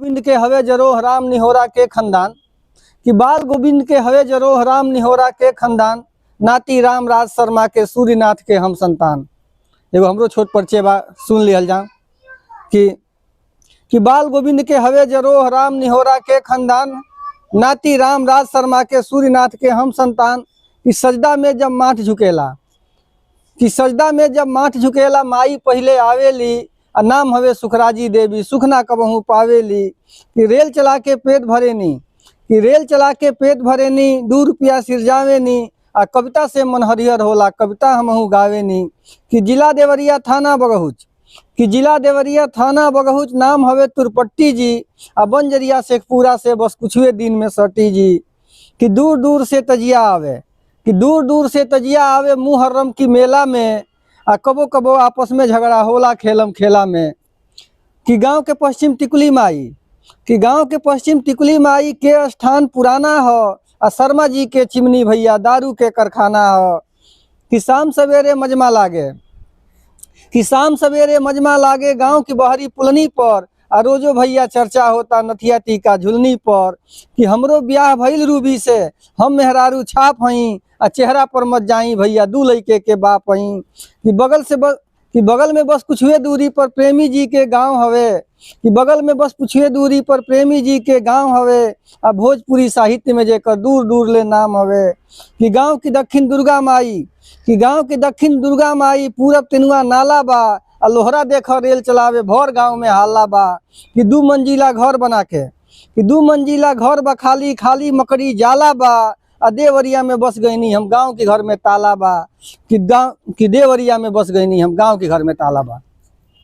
गोविंद के हवे जरोह राम निहोरा के खंदान कि बाल गोविंद के हवे जरोह राम निहोरा के खंदान नाती राम राज शर्मा के सूर्यनाथ के हम संतान। एगो हमरो छोट परिचय बा, सुन लिहल जा कि बाल गोविंद के हवे जरोह राम निहोरा के खंदान नाती राम राज शर्मा के सूर्यनाथ के हम संतान। कि सजदा में जब माथ झुकेला माई पहले आवेली आ नाम हवे सुखराजी देवी सुखना कबहू पावेली। कि रेल चला के पेट भरेनी 2 रुपया सिरजावेनी आ कविता से मन हरिहर होला कविता हमहू गावेनी। कि जिला देवरिया थाना बगहुच नाम हवे तुरपट्टी जी आ बंजरिया शेखपुरा से बस कुछुए दिन में सटी जी। कि दूर दूर से तजिया आवे मुहर्रम की मेला में आ कबो कबो आपस में झगड़ा होला खेलम खेला में। कि गांव के पश्चिम टिकुली माई के स्थान पुराना हो आ शर्मा जी के चिमनी भैया दारू के कारखाना हो। कि शाम सवेरे मजमा लागे गांव की बहरी पुलनी पर आ रोजो भैया चर्चा होता नथिया टीका झुलनी पर। कि हमरो ब्याह भइल रूबी से हम मेहरारू छाप हई आ चेहरा पर मत जाई भैया 2 लइके के बाप हई। कि बगल में बस कुछ दूरी पर प्रेमी जी के गांव हवे आ भोजपुरी साहित्य में जेकर दूर दूर ले नाम हवे। कि गांव की दक्षिण दुर्गा माई पूरब तेनुआ नाला बा आ लोहरा देख रेल चलावे भर गांव में हाला बा। कि 2 मंजिला घर बा खाली मकड़ी जाला बा आ देवरिया में बस गईनी हम गांव के घर में ताला बा। कि देवरिया में बस गईनी हम गांव के घर में ताला बा।